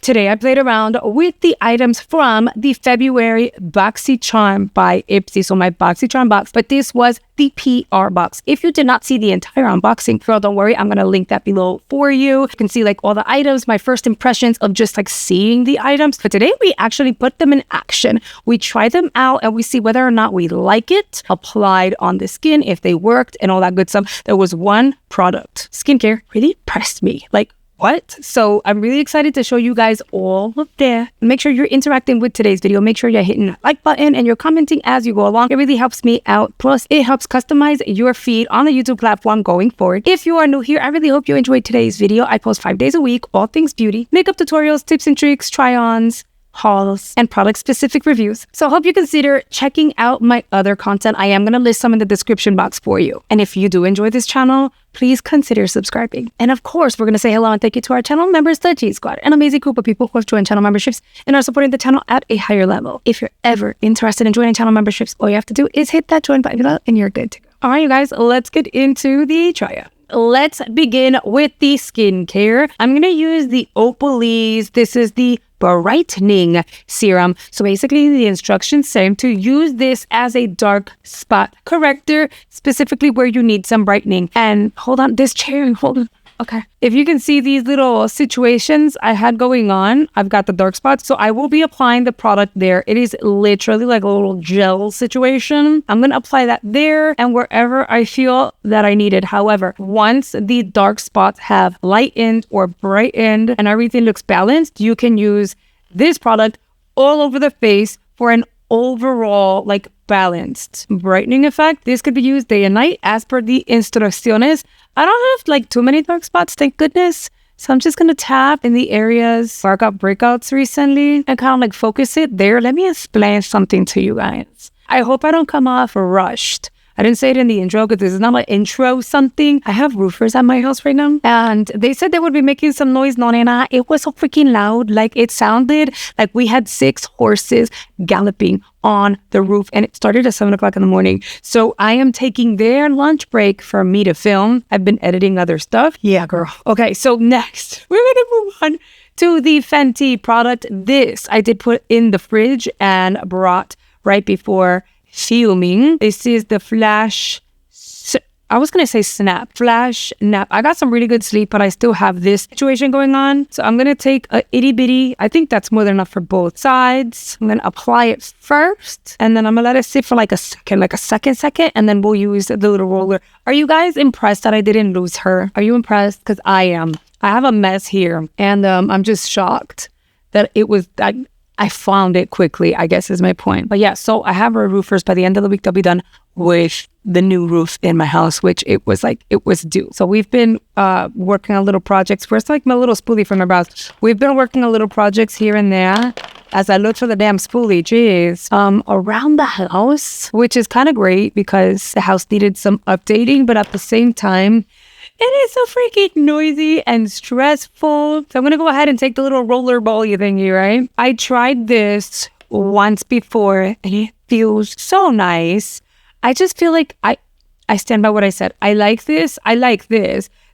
Today I played around with the items from the February Boxycharm by Ipsy. So my Boxycharm box, but this was the PR box. If you did not see the entire unboxing, girl, don't worry, I'm going to link that below for you. You can see like all the items, my first impressions of just like seeing the items. But today we actually put them in action. We try them out and we see whether or not we like it, applied on the skin, if they worked and all that good stuff. There was one product, skincare, really impressed me. Like, what? So I'm really excited to show you guys all of that. Make sure you're interacting with today's video. Make sure you're hitting the like button and you're commenting as you go along. It really helps me out. Plus, it helps customize your feed on the YouTube platform going forward. If you are new here, I really hope you enjoyed today's video. I post 5 days a week, all things beauty, makeup tutorials, tips and tricks, try-ons, hauls, and product-specific reviews. So I hope you consider checking out my other content. I am going to list some in the description box for you. And if you do enjoy this channel, please consider subscribing. And of course, we're going to say hello and thank you to our channel members, the G Squad, an amazing group of people who have joined channel memberships and are supporting the channel at a higher level. If you're ever interested in joining channel memberships, all you have to do is hit that join button below and you're good to go. All right, you guys, let's get into the tryout. Let's begin with the skincare. I'm going to use the Opalese. This is the brightening serum. So basically the instructions say to use this as a dark spot corrector, specifically where you need some brightening. And hold on, this chair, hold on. Okay. If you can see these little situations I had going on, I've got the dark spots. So I will be applying the product there. It is literally like a little gel situation. I'm going to apply that there and wherever I feel that I need it. However, once the dark spots have lightened or brightened and everything looks balanced, you can use this product all over the face for an overall like balanced brightening effect. This could be used day and night as per the instrucciones. I don't have like too many dark spots, thank goodness. So I'm just going to tap in the areas where I got breakouts recently and kind of like focus it there. Let me explain something to you guys. I hope I don't come off rushed. I didn't say it in the intro because this is not my intro something. I have roofers at my house right now. And they said they would be making some noise. No, nena. It was so freaking loud. Like it sounded like we had 6 horses galloping on the roof. And it started at 7 o'clock in the morning. So I am taking their lunch break for me to film. I've been editing other stuff. Yeah, girl. Okay, so next we're going to move on to the Fenty product. This I did put in the fridge and brought right before filming. This is the Flash Nap. I got some really good sleep, but I still have this situation going on. So I'm going to take a itty bitty. I think that's more than enough for both sides. I'm going to apply it first and then I'm going to let it sit for like a second, and then we'll use the little roller. Are you guys impressed that I didn't lose her? Are you impressed? Because I am. I have a mess here and I'm just shocked that it was that I found it quickly, I guess is my point. But yeah, so I have our roofers. By the end of the week, they'll be done with the new roof in my house, which it was due. So we've been working on little projects. Where's like my little spoolie from my brows? We've been working on little projects here and there as I look for the damn spoolie, jeez, around the house, which is kind of great because the house needed some updating, but at the same time, it is so freaking noisy and stressful. So I'm going to go ahead and take the little roller ball-y thingy, right? I tried this once before and it feels so nice. I just feel like I stand by what I said. I like this.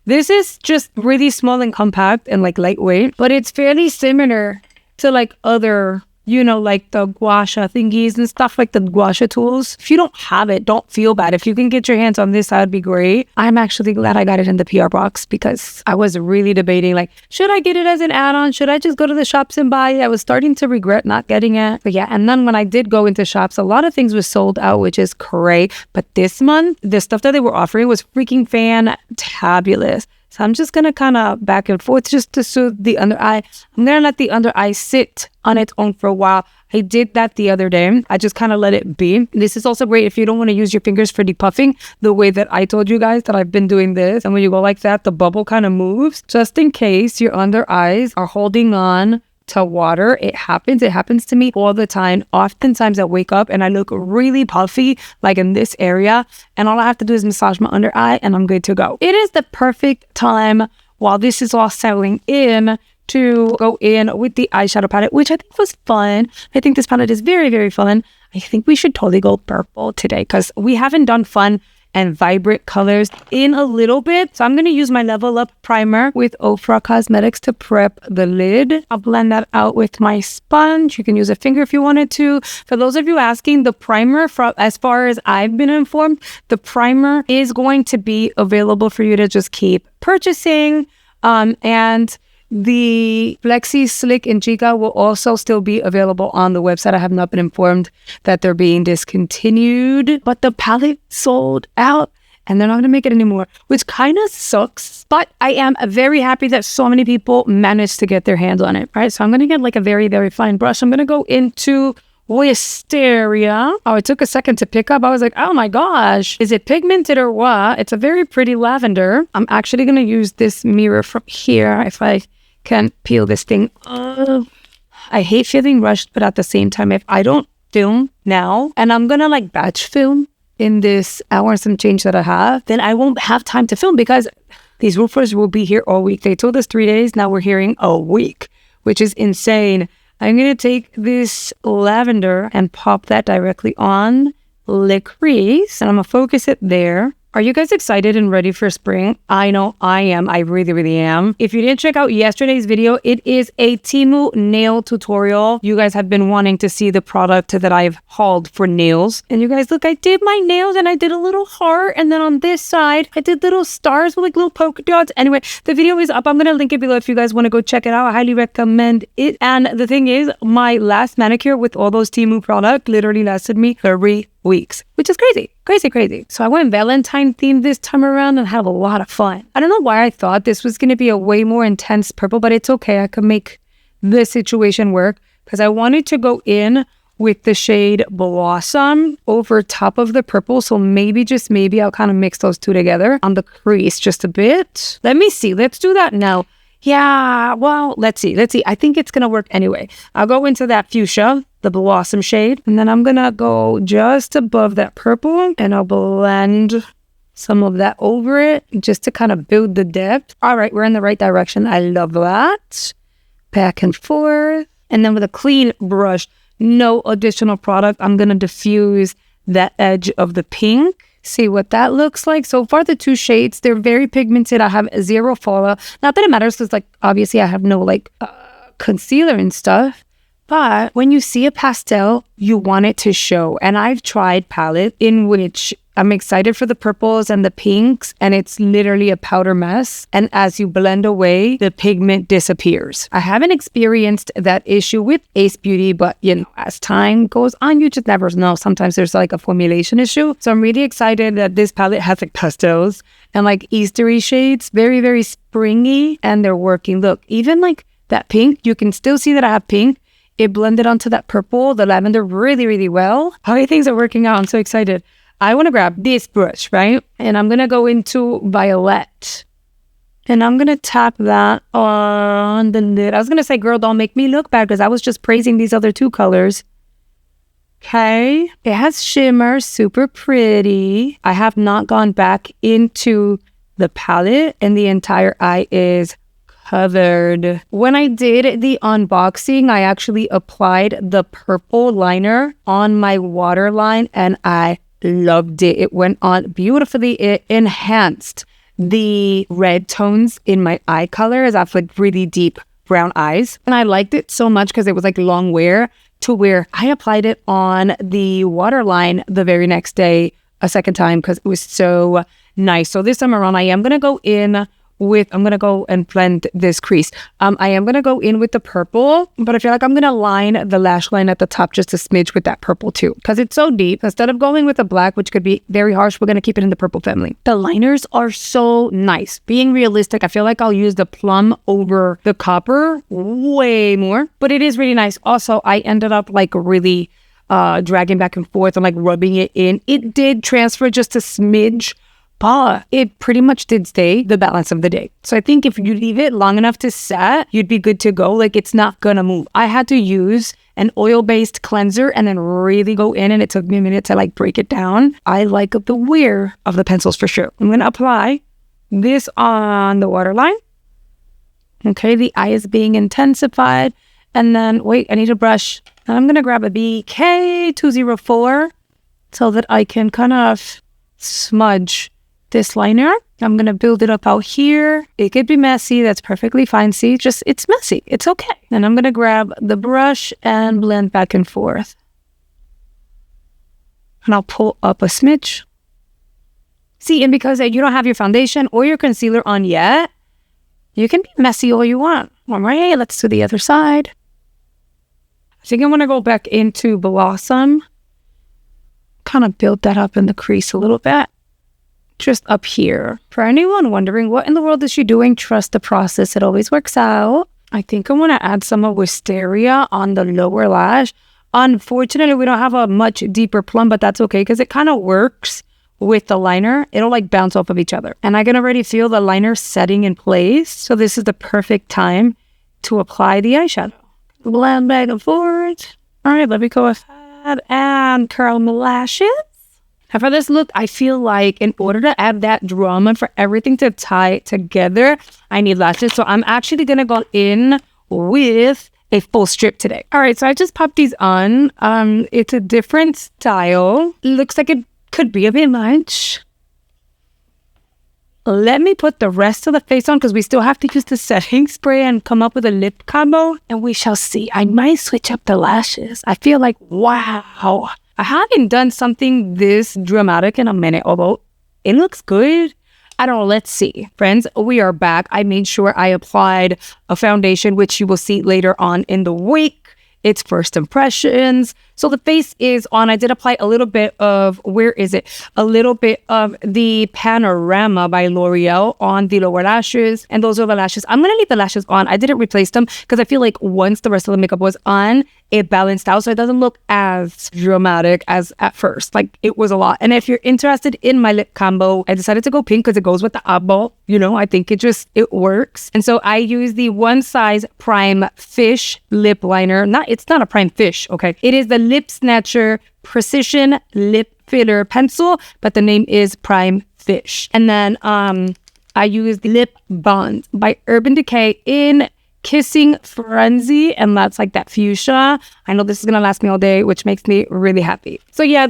This is just really small and compact and like lightweight, but it's fairly similar to like other, you know, like the gua sha thingies and stuff, like the gua sha tools. If you don't have it, don't feel bad. If you can get your hands on this, that would be great. I'm actually glad I got it in the PR box because I was really debating, like, should I get it as an add-on? Should I just go to the shops and buy it? I was starting to regret not getting it. But yeah, and then when I did go into shops, a lot of things were sold out, which is great. But this month, the stuff that they were offering was freaking fantabulous. So I'm just going to kind of back and forth just to soothe the under eye. I'm going to let the under eye sit on its own for a while. I did that the other day. I just kind of let it be. This is also great if you don't want to use your fingers for depuffing the way that I told you guys that I've been doing this. And when you go like that, the bubble kind of moves. Just in case your under eyes are holding on to water. It happens to me all the time. Oftentimes I wake up and I look really puffy, like in this area, and all I have to do is massage my under eye and I'm good to go. It is the perfect time while this is all settling in to go in with the eyeshadow palette, which I think was fun. I think this palette is very, very fun. I think we should totally go purple today because we haven't done fun and vibrant colors in a little bit. So I'm going to use my Level Up primer with Gerard Cosmetics to prep the lid. I'll blend that out with my sponge. You can use a finger if you wanted to. For those of you asking, the primer, as far as I've been informed, the primer is going to be available for you to just keep purchasing. And the Flexi Slick and Chica will also still be available on the website. I have not been informed that they're being discontinued, but the palette sold out and they're not going to make it anymore, which kind of sucks. But I am very happy that so many people managed to get their hands on it, right? So I'm going to get like a very, very fine brush. I'm going to go into Wisteria. Oh, it took a second to pick up. I was like, oh my gosh, is it pigmented or what? It's a very pretty lavender. I'm actually going to use this mirror from here if I can peel this thing off. I hate feeling rushed, but at the same time, if I don't film now and I'm going to like batch film in this hour and some change that I have, then I won't have time to film because these roofers will be here all week. They told us 3 days. Now we're hearing a week, which is insane. I'm going to take this lavender and pop that directly on the crease. And I'm going to focus it there. Are you guys excited and ready for spring? I know I am. I really, really am. If you didn't check out yesterday's video, it is a Temu nail tutorial. You guys have been wanting to see the product that I've hauled for nails. And you guys, look, I did my nails and I did a little heart. And then on this side, I did little stars with like little polka dots. Anyway, the video is up. I'm going to link it below if you guys want to go check it out. I highly recommend it. And the thing is, my last manicure with all those Temu products literally lasted me 3 weeks, which is crazy. So I went Valentine themed this time around and had a lot of fun. I don't know why I thought this was going to be a way more intense purple, but it's okay. I could make this situation work because I wanted to go in with the shade Blossom over top of the purple. So maybe, just maybe, I'll kind of mix those two together on the crease just a bit. Let me see. Let's do that now. Yeah, well, let's see. I think it's going to work anyway. I'll go into that fuchsia, the Blossom shade, and then I'm going to go just above that purple and I'll blend some of that over it just to kind of build the depth. All right, we're in the right direction. I love that. Back and forth. And then with a clean brush, no additional product, I'm going to diffuse that edge of the pink. See what that looks like. So far, the two shades, they're very pigmented. I have zero fallout. Not that it matters because, like, obviously I have no, like, concealer and stuff. But when you see a pastel, you want it to show. And I've tried palette in which I'm excited for the purples and the pinks, and it's literally a powder mess. And as you blend away, the pigment disappears. I haven't experienced that issue with Ace Beauty, but you know, as time goes on, you just never know. Sometimes there's like a formulation issue. So I'm really excited that this palette has like pastels and like Eastery shades, very, very springy, and they're working. Look, even like that pink, you can still see that I have pink. It blended onto that purple, the lavender really, really well. How many things are working out? I'm so excited. I want to grab this brush, right? And I'm going to go into Violet. And I'm going to tap that on the lid. I was going to say, girl, don't make me look bad because I was just praising these other two colors. Okay. It has shimmer, super pretty. I have not gone back into the palette and the entire eye is covered. When I did the unboxing, I actually applied the purple liner on my waterline and I loved it. It went on beautifully. It enhanced the red tones in my eye color as I have like really deep brown eyes. And I liked it so much because it was like long wear to where I applied it on the waterline the very next day a second time because it was so nice. So this time around, I am going to go in with, I'm going to go and blend this crease. I am going to go in with the purple, but I feel like I'm going to line the lash line at the top just a smidge with that purple too, because it's so deep. Instead of going with the black, which could be very harsh, we're going to keep it in the purple family. The liners are so nice. Being realistic, I feel like I'll use the plum over the copper way more, but it is really nice. Also, I ended up like really dragging back and forth and like rubbing it in. It did transfer just a smidge, but it pretty much did stay the balance of the day. So I think if you leave it long enough to set, you'd be good to go. Like it's not gonna move. I had to use an oil-based cleanser and then really go in, and it took me a minute to like break it down. I like the wear of the pencils for sure. I'm gonna apply this on the waterline. Okay, the eye is being intensified. And then, wait, I need a brush. And I'm gonna grab a BK204 so that I can kind of smudge this liner. I'm going to build it up out here. It could be messy. That's perfectly fine. See, just it's messy. It's okay. And I'm going to grab the brush and blend back and forth. And I'll pull up a smidge. See, and because you don't have your foundation or your concealer on yet, you can be messy all you want. All right, let's do the other side. I think I'm going to go back into Blossom. Kind of build that up in the crease a little bit. Just up here. For anyone wondering, what in the world is she doing? Trust the process. It always works out. I think I want to add some of Wisteria on the lower lash. Unfortunately, we don't have a much deeper plum, but that's okay because it kind of works with the liner. It'll like bounce off of each other. And I can already feel the liner setting in place. So this is the perfect time to apply the eyeshadow. Blend back and forth. All right, let me go ahead and curl my lashes. And for this look, I feel like in order to add that drama, for everything to tie together, I need lashes. So I'm actually going to go in with a full strip today. All right, so I just popped these on. It's a different style. Looks like it could be a bit much. Let me put the rest of the face on because we still have to use the setting spray and come up with a lip combo. And we shall see. I might switch up the lashes. I feel like, wow. I haven't done something this dramatic in a minute, although it looks good. I don't know. Let's see. Friends, we are back. I made sure I applied a foundation, which you will see later on in the week. It's first impressions. So the face is on. I did apply a little bit of, where is it? A little bit of the Panorama by L'Oreal on the lower lashes. And those are the lashes. I'm going to leave the lashes on. I didn't replace them because I feel like once the rest of the makeup was on, it balanced out. So it doesn't look as dramatic as at first. Like it was a lot. And if you're interested in my lip combo, I decided to go pink because it goes with the eyeball. You know, I think it works. And so I use the One Size Prime Fish lip liner. It's not a Prime Fish, okay? It is the Lip Snatcher Precision Lip Filler Pencil, but the name is Prime Fish. And then I use the Lip Bond by Urban Decay in Kissing Frenzy, and that's like that fuchsia. I know this is gonna last me all day, which makes me really happy. So yeah,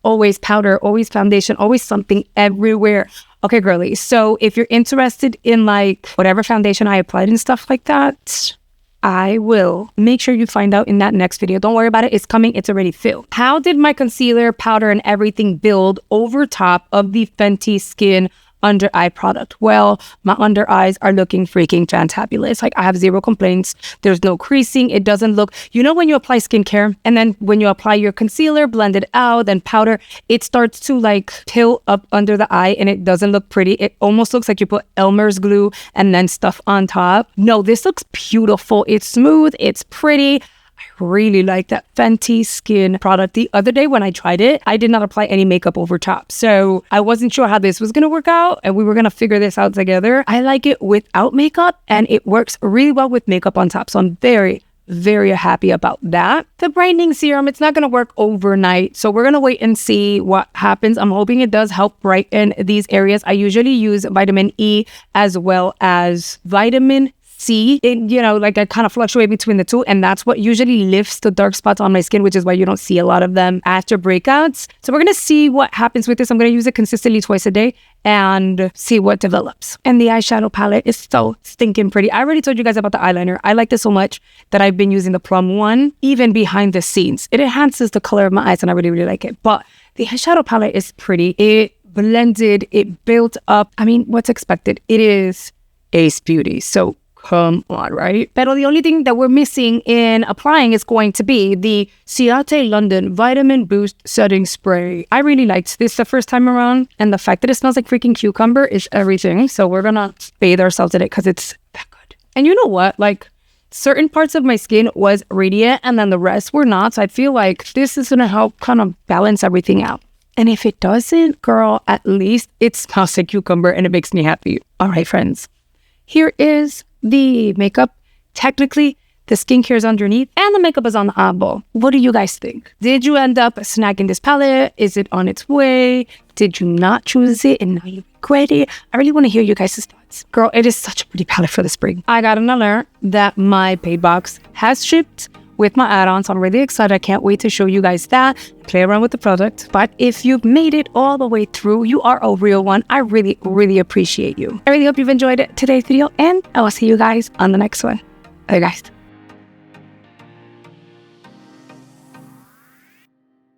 always powder, always foundation, always something everywhere. Okay, girly. So if you're interested in like whatever foundation I applied and stuff like that, I will make sure you find out in that next video. Don't worry about it. It's coming. It's already filled. How did my concealer, powder, and everything build over top of the Fenty Skin under eye product? Well, my under eyes are looking freaking fantabulous. Like I have zero complaints. There's no creasing. It doesn't look, you know, when you apply skincare and then when you apply your concealer, blend it out, then powder, it starts to like pill up under the eye and it doesn't look pretty. It almost looks like you put Elmer's glue and then stuff on top. No, this looks beautiful. It's smooth. It's pretty. I really like that Fenty Skin product. The other day when I tried it, I did not apply any makeup over top. So I wasn't sure how this was going to work out and we were going to figure this out together. I like it without makeup and it works really well with makeup on top. So I'm very, very happy about that. The brightening serum, it's not going to work overnight. So we're going to wait and see what happens. I'm hoping it does help brighten these areas. I usually use vitamin E as well as vitamin C. You know, like I kind of fluctuate between the two, and that's what usually lifts the dark spots on my skin, which is why you don't see a lot of them after breakouts. So we're going to see what happens with this. I'm going to use it consistently twice a day and see what develops. And the eyeshadow palette is so stinking pretty. I already told you guys about the eyeliner. I like this so much that I've been using the plum one, even behind the scenes. It enhances the color of my eyes and I really, really like it. But the eyeshadow palette is pretty. It blended, it built up. I mean, what's expected? It is Ace Beauty. So come on, right? But the only thing that we're missing in applying is going to be the Ciate London Vitamin Boost Setting Spray. I really liked this the first time around, and the fact that it smells like freaking cucumber is everything. So we're gonna bathe ourselves in it because it's that good. And you know what? Like, certain parts of my skin was radiant and then the rest were not. So I feel like this is gonna help kind of balance everything out. And if it doesn't, girl, at least it smells like cucumber and it makes me happy. All right, friends. Here is the makeup. Technically, the skincare is underneath and the makeup is on the eyeball. What do you guys think? Did you end up snagging this palette? Is it on its way? Did you not choose it and now you regret it? I really want to hear you guys' thoughts. Girl, it is such a pretty palette for the spring. I got an alert that my paid box has shipped with my add-ons. I'm really excited. I can't wait to show you guys that, play around with the product. But if you've made it all the way through, you are a real one. I really, really appreciate you. I really hope you've enjoyed today's video, and I will see you guys on the next one. Bye, guys.